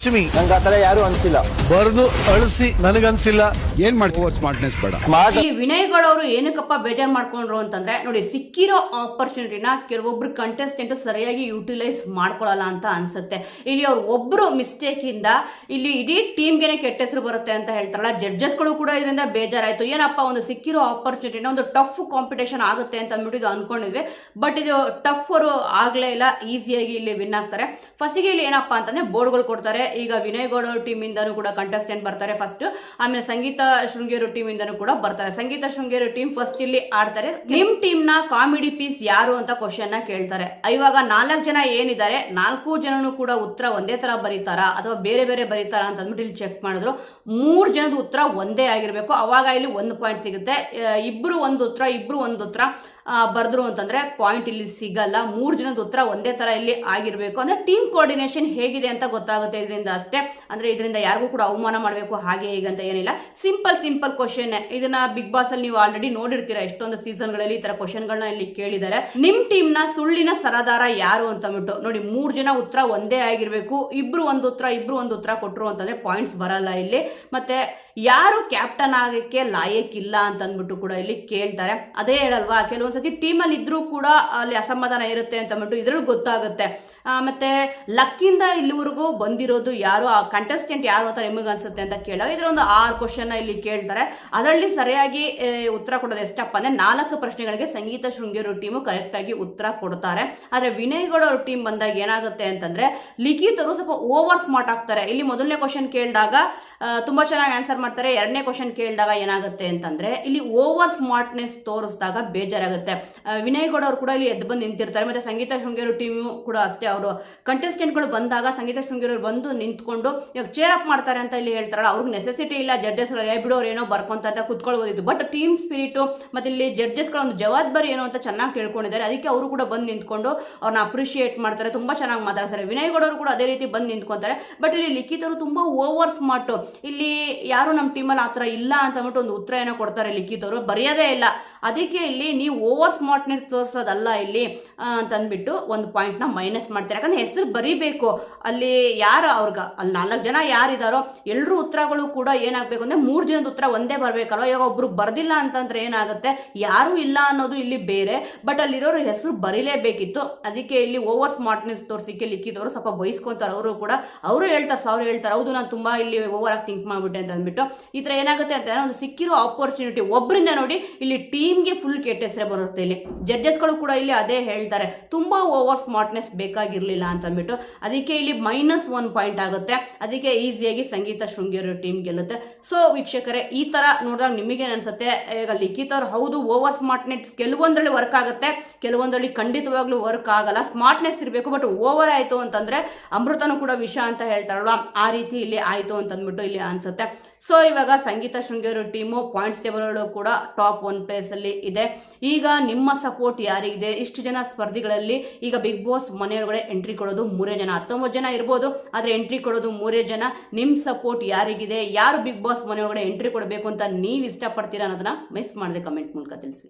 Touch me, ನಂಗೆ ಆತರ ಯಾರು ಅನ್ಸಿಲ್ಲ. ಬರ್ದು ಅಳಿಸಿ ನನಗನ್ಸಿಲ್ಲ. ಏನ್ ಮಾಡ್ತೀವಿ ಸ್ಮಾರ್ಟ್ನೆಸ್ ಬೇಡ. ಈ ವಿನಯ್ ಗೌಡ ಅವರು ಏನಕ್ಕಪ್ಪ ಬೇಜಾರ್ ಮಾಡ್ಕೊಂಡ್ರು ಅಂತಂದ್ರೆ, ನೋಡಿ ಸಿಕ್ಕಿರೋ ಆಪರ್ಚುನಿಟಿನ ಕೆಲವೊಬ್ರು ಕಂಟೆಸ್ಟೆಂಟ್ ಸರಿಯಾಗಿ ಯೂಟಿಲೈಸ್ ಮಾಡ್ಕೊಳ್ಳಲ್ಲ ಅಂತ ಅನ್ಸುತ್ತೆ. ಇಲ್ಲಿ ಅವ್ರು ಒಬ್ರು ಮಿಸ್ಟೇಕ್ ಇಂದ ಇಲ್ಲಿ ಇಡೀ ಟೀಮ್ಗೆನೆ ಕೆಟ್ಟ ಹೆಸರು ಬರುತ್ತೆ ಅಂತ ಹೇಳ್ತಾರಲ್ಲ, ಜಡ್ಜಸ್ಗಳು ಕೂಡ ಇದರಿಂದ ಬೇಜಾರಾಯ್ತು. ಏನಪ್ಪ ಒಂದು ಸಿಕ್ಕಿರೋ ಆಪರ್ಚುನಿಟಿನ ಒಂದು ಟಫ್ ಕಾಂಪಿಟೇಷನ್ ಆಗುತ್ತೆ ಅಂತ ಅಂದ್ಬಿಟ್ಟು ಇದು ಅನ್ಕೊಂಡಿದ್ವಿ. ಬಟ್ ಇದು ಟಫ್ ಅವರು ಆಗ್ಲೇ ಇಲ್ಲ, ಈಸಿಯಾಗಿ ಇಲ್ಲಿ ವಿನ್ ಆಗ್ತಾರೆ. ಫಸ್ಟಿಗೆ ಇಲ್ಲಿ ಏನಪ್ಪಾ ಅಂತಂದ್ರೆ ಬೋರ್ಡ್ಗಳು ಕೊಡ್ತಾರೆ. ಈಗ ವಿನಯ್ ಗೌಡ ಟೀಮ್ ಇಂದನೂ ಕೂಡ ಕಂಟೆಸ್ಟೆಂಟ್ ಬರ್ತಾರೆ ಫಸ್ಟ್, ಆಮೇಲೆ ಸಂಗೀತ ಶೃಂಗೇರಿ ಟೀಮ್ ಇಂದನೂ ಕೂಡ ಬರ್ತಾರೆ. ಸಂಗೀತ ಶೃಂಗೇರಿ ಟೀಮ್ ಫಸ್ಟ್ ಇಲ್ಲಿ ಆಡ್ತಾರೆ. ನಿಮ್ ಟೀಮ್ ನ ಕಾಮಿಡಿ ಪೀಸ್ ಯಾರು ಅಂತ ಕ್ವಶನ್ ನ ಕೇಳ್ತಾರೆ. ಇವಾಗ 4 ಜನ ಏನಿದ್ದಾರೆ, 4 ಜನನು ಕೂಡ ಉತ್ತರ ಒಂದೇ ತರ ಬರೀತಾರಾ ಅಥವಾ ಬೇರೆ ಬೇರೆ ಬರೀತಾರಾ ಅಂತ ಅಂದ್ಬಿಟ್ಟು ಇಲ್ಲಿ ಚೆಕ್ ಮಾಡಿದ್ರು. 3 ಜನದ ಉತ್ತರ ಒಂದೇ ಆಗಿರ್ಬೇಕು, ಅವಾಗ ಇಲ್ಲಿ 1 ಪಾಯಿಂಟ್ ಸಿಗುತ್ತೆ. ಇಬ್ರು ಒಂದು ಉತ್ತರ ಬರ್ದ್ರು ಅಂತಂದ್ರೆ ಪಾಯಿಂಟ್ ಇಲ್ಲಿ ಸಿಗಲ್ಲ. 3 ಜನದ ಉತ್ತರ ಒಂದೇ ತರ ಇಲ್ಲಿ ಆಗಿರ್ಬೇಕು. ಅಂದ್ರೆ ಟೀಮ್ ಕೋಆರ್ಡಿನೇಷನ್ ಹೇಗಿದೆ ಅಂತ ಗೊತ್ತಾಗುತ್ತೆ ಇದರಿಂದ ಅಷ್ಟೇ. ಅಂದ್ರೆ ಇದರಿಂದ ಯಾರಿಗೂ ಕೂಡ ಅವಮಾನ ಮಾಡಬೇಕು ಹಾಗೆ ಹೀಗೆ ಅಂತ ಏನಿಲ್ಲ. Simple question. ಇದನ್ನ ಬಿಗ್ ಬಾಸ್ ಅಲ್ಲಿ ನೀವು ಆಲ್ರೆಡಿ ನೋಡಿರ್ತೀರಾ, ಎಷ್ಟೊಂದು ಸೀಸನ್ ಗಳಲ್ಲಿ ಈ ತರ ಕ್ವಶನ್ ಗಳನ್ನ ಇಲ್ಲಿ ಕೇಳಿದ್ದಾರೆ. ನಿಮ್ ಟೀಮ್ ನ ಸುಳ್ಳಿನ ಸರದಾರ ಯಾರು ಅಂತ ಅಂದ್ಬಿಟ್ಟು ನೋಡಿ, 3 ಜನ ಉತ್ತರ ಒಂದೇ ಆಗಿರ್ಬೇಕು. ಇಬ್ರು ಒಂದು ಉತ್ತರ ಕೊಟ್ರು ಅಂತಂದ್ರೆ ಪಾಯಿಂಟ್ಸ್ ಬರಲ್ಲ ಇಲ್ಲಿ. ಮತ್ತೆ ಯಾರು ಕ್ಯಾಪ್ಟನ್ ಆಗಕ್ಕೆ ಲಾಯಕ್ಕಿಲ್ಲ ಅಂತ ಅಂದ್ಬಿಟ್ಟು ಕೂಡ ಇಲ್ಲಿ ಕೇಳ್ತಾರೆ. ಅದೇ ಹೇಳಲ್ವಾ, ಕೆಲವೊಂದ್ಸತಿ ಟೀಮಲ್ಲಿ ಇದ್ರೂ ಕೂಡ ಅಲ್ಲಿ ಅಸಮಾಧಾನ ಇರುತ್ತೆ ಅಂತ ಅಂದ್ಬಿಟ್ಟು ಇದ್ರಲ್ಲಿ ಗೊತ್ತಾಗುತ್ತೆ. ಮತ್ತೆ ಲಕ್ಕಿಂದ ಇಲ್ಲಿವರೆಗೂ ಬಂದಿರೋದು ಯಾರು, ಆ ಕಂಟೆಸ್ಟೆಂಟ್ ಯಾರು ಅಂತ ನಿಮಗೆ ಅನ್ಸುತ್ತೆ ಅಂತ ಕೇಳಿದಾಗ ಇದರ ಒಂದು 6 ಕ್ವಶನ್ ಇಲ್ಲಿ ಕೇಳ್ತಾರೆ. ಅದರಲ್ಲಿ ಸರಿಯಾಗಿ ಉತ್ತರ ಕೊಡೋದು ಎಷ್ಟಪ್ಪ ಅಂದ್ರೆ 4 ಪ್ರಶ್ನೆಗಳಿಗೆ ಸಂಗೀತ ಶೃಂಗೇರಿ ಟೀಮು ಕರೆಕ್ಟ್ ಆಗಿ ಉತ್ತರ ಕೊಡ್ತಾರೆ. ಆದ್ರೆ ವಿನಯ್ ಗೌಡ ಅವ್ರ ಟೀಮ್ ಬಂದಾಗ ಏನಾಗುತ್ತೆ ಅಂತಂದ್ರೆ, ಲಿಖಿತ್ ಅವರು ಸ್ವಲ್ಪ ಓವರ್ ಸ್ಮಾರ್ಟ್ ಆಗ್ತಾರೆ. ಇಲ್ಲಿ ಮೊದಲನೇ ಕ್ವಶನ್ ಕೇಳಿದಾಗ ತುಂಬಾ ಚೆನ್ನಾಗಿ ಆನ್ಸರ್ ಮಾಡ್ತಾರೆ. 2ನೇ ಕ್ವಶನ್ ಕೇಳಿದಾಗ ಏನಾಗುತ್ತೆ ಅಂತಂದ್ರೆ, ಇಲ್ಲಿ ಓವರ್ ಸ್ಮಾರ್ಟ್ನೆಸ್ ತೋರಿಸಿದಾಗ ಬೇಜಾರಾಗುತ್ತೆ. ವಿನಯ್ ಗೌಡ ಅವರು ಕೂಡ ಇಲ್ಲಿ ಎದ್ದು ಬಂದು ನಿಂತಿರ್ತಾರೆ. ಮತ್ತೆ ಸಂಗೀತ ಶೃಂಗೇರಿ ಟೀಮು ಕೂಡ ಅಷ್ಟೇ, ಅವರು ಕಂಟೆಸ್ಟೆಂಟ್ಗಳು ಬಂದಾಗ ಸಂಗೀತ ಶೃಂಗೇರಿ ಬಂದು ನಿಂತ್ಕೊಂಡು ಇವಾಗ ಚೇರ್ ಅಪ್ ಮಾಡ್ತಾರೆ ಅಂತ ಇಲ್ಲಿ ಹೇಳ್ತಾರಲ್ಲ, ಅವ್ರಿಗೆ ನೆಸೆಸಿಟಿ ಇಲ್ಲ. ಜಡ್ಜಸ್ ಬಿಡೋರು ಏನೋ ಬರ್ಕೊಂತ ಅಂತ ಕುತ್ಕೊಳ್ಬೋದಿತ್ತು. ಬಟ್ ಟೀಮ್ ಸ್ಪಿರಿಟ್ ಮತ್ತೆ ಇಲ್ಲಿ ಜಡ್ಜಸ್ಗಳ ಒಂದು ಜವಾಬ್ದಾರಿ ಏನು ಅಂತ ಚೆನ್ನಾಗಿ ಕೇಳ್ಕೊಂಡಿದ್ದಾರೆ. ಅದಕ್ಕೆ ಅವರು ಕೂಡ ಬಂದು ನಿಂತ್ಕೊಂಡು ಅವ್ರನ್ನ ಅಪ್ರಿಶಿಯೇಟ್ ಮಾಡ್ತಾರೆ, ತುಂಬಾ ಚೆನ್ನಾಗಿ ಮಾತಾಡ್ತಾರೆ. ವಿನಯ್ ಗೌಡ ಅವರು ಕೂಡ ಅದೇ ರೀತಿ ಬಂದು ನಿಂತ್ಕೊಂತಾರೆ. ಬಟ್ ಇಲ್ಲಿ ಲಿಖಿತ್ ಅವರು ತುಂಬಾ ಓವರ್ ಸ್ಮಾರ್ಟ್. ಇಲ್ಲಿ ಯಾರು ನಮ್ಮ ಟೀಮಲ್ಲಿ ಆತರ ಇಲ್ಲ ಅಂತ ಅಂದ್ಬಿಟ್ಟು ಒಂದು ಉತ್ತರ ಏನೋ ಕೊಡ್ತಾರೆ ಲಿಖಿತ್ ಅವರು, ಬರೆಯೋದೇ ಇಲ್ಲ. ಅದಕ್ಕೆ ಇಲ್ಲಿ ನೀವು ಓವರ್ ಸ್ಮಾರ್ಟ್ನೆಸ್ ತೋರಿಸೋದಲ್ಲ ಇಲ್ಲಿ ಅಂತಂದ್ಬಿಟ್ಟು 1 ಪಾಯಿಂಟ್ ನ ಮೈನಸ್ ಮಾಡ್ತಾರೆ. ಯಾಕಂದ್ರೆ ಹೆಸರು ಬರೀಬೇಕು. ಅಲ್ಲಿ ಯಾರು ಅವ್ರಿಗೆ ಅಲ್ಲಿ 4 ಜನ ಯಾರಿದಾರೋ ಎಲ್ಲರೂ ಉತ್ತರಗಳು ಕೂಡ ಏನಾಗಬೇಕು ಅಂದ್ರೆ 3 ಜನದ ಉತ್ತರ ಒಂದೇ ಬರ್ಬೇಕಲ್ವ. ಇವಾಗ ಒಬ್ರು ಬರ್ದಿಲ್ಲ ಅಂತಂದ್ರೆ ಏನಾಗುತ್ತೆ, ಯಾರು ಇಲ್ಲ ಅನ್ನೋದು ಇಲ್ಲಿ ಬೇರೆ, ಬಟ್ ಅಲ್ಲಿರೋರು ಹೆಸರು ಬರೀಲೇಬೇಕಿತ್ತು. ಅದಕ್ಕೆ ಇಲ್ಲಿ ಓವರ್ ಸ್ಮಾರ್ಟ್ನೆಸ್ ತೋರಿಸಿಕ್ಕೆ ಲಿಖಿತ್ ಅವರು ಸ್ವಲ್ಪ ಬಯಸ್ಕೊಂತಾರೆ. ಅವರು ಹೇಳ್ತಾರೆ, ಹೌದು ನಾನು ತುಂಬಾ ಇಲ್ಲಿ ಓವರ್ ಆಗಿ ಥಿಂಕ್ ಮಾಡ್ಬಿಟ್ಟೆ ಅಂತ ಅಂದ್ಬಿಟ್ಟು. ಈ ತರ ಏನಾಗುತ್ತೆ ಅಂತ ಒಂದು ಸಿಕ್ಕಿರೋ ಆಪರ್ಚುನಿಟಿ ಒಬ್ಬರಿಂದ ನೋಡಿ ಇಲ್ಲಿ ಟೀಮ್ಗೆ ಫುಲ್ ಕೆಟ್ಟ ಹೆಸರೇ ಬರುತ್ತೆ. ಇಲ್ಲಿ ಜಡ್ಜಸ್ಗಳು ಕೂಡ ಇಲ್ಲಿ ಅದೇ ಹೇಳ್ತಾರೆ, ತುಂಬಾ ಓವರ್ ಸ್ಮಾರ್ಟ್ನೆಸ್ ಬೇಕಾಗಿರ್ಲಿಲ್ಲ ಅಂತ ಅಂದ್ಬಿಟ್ಟು. ಅದಕ್ಕೆ ಇಲ್ಲಿ -1 ಪಾಯಿಂಟ್ ಆಗುತ್ತೆ. ಅದಕ್ಕೆ ಈಸಿಯಾಗಿ ಸಂಗೀತ ಶೃಂಗೇರಿ ಟೀಮ್ ಗೆಲ್ಲುತ್ತೆ. ಸೊ ವೀಕ್ಷಕರೇ, ಈ ತರ ನೋಡಿದಾಗ ನಿಮಗೆ ಅನ್ಸುತ್ತೆ ಈಗ ಲಿಖಿತ್ ಅವ್ರು ಹೌದು ಓವರ್ ಸ್ಮಾರ್ಟ್ನೆಸ್ ಕೆಲವೊಂದರಲ್ಲಿ ವರ್ಕ್ ಆಗುತ್ತೆ, ಕೆಲವೊಂದರಲ್ಲಿ ಖಂಡಿತವಾಗ್ಲೂ ವರ್ಕ್ ಆಗಲ್ಲ. ಸ್ಮಾರ್ಟ್ನೆಸ್ ಇರಬೇಕು, ಬಟ್ ಓವರ್ ಆಯ್ತು ಅಂತಂದ್ರೆ ಅಮೃತನೂ ಕೂಡ ವಿಷ ಅಂತ ಹೇಳ್ತಾರಲ್ವಾ, ಆ ರೀತಿ ಇಲ್ಲಿ ಆಯ್ತು ಅಂತ ಅಂದ್ಬಿಟ್ಟು ಇಲ್ಲಿ ಅನ್ಸುತ್ತೆ. ಸೊ ಇವಾಗ ಸಂಗೀತ ಶೃಂಗೇರಿ ಟೀಮು ಪಾಯಿಂಟ್ಸ್ ಟೇಬಲ್ ಕೂಡ ಟಾಪ್ 1 ಪ್ಲೇಸ್ ಅಲ್ಲಿ ಇದೆ. ಈಗ ನಿಮ್ಮ ಸಪೋರ್ಟ್ ಯಾರಿಗಿದೆ? ಇಷ್ಟು ಜನ ಸ್ಪರ್ಧಿಗಳಲ್ಲಿ ಈಗ ಬಿಗ್ ಬಾಸ್ ಮನೆಯೊಳಗಡೆ ಎಂಟ್ರಿ ಕೊಡೋದು 3 ಜನ, 19 ಜನ ಇರ್ಬೋದು, ಆದ್ರೆ ಎಂಟ್ರಿ ಕೊಡೋದು 3 ಜನ. ನಿಮ್ ಸಪೋರ್ಟ್ ಯಾರಿಗಿದೆ? ಯಾರು ಬಿಗ್ ಬಾಸ್ ಮನೆಯೊಳಗಡೆ ಎಂಟ್ರಿ ಕೊಡಬೇಕು ಅಂತ ನೀವು ಇಷ್ಟಪಡ್ತೀರಾ ಅನ್ನೋದನ್ನ ಮಿಸ್ ಮಾಡದೆ ಕಮೆಂಟ್ ಮೂಲಕ ತಿಳಿಸಿ.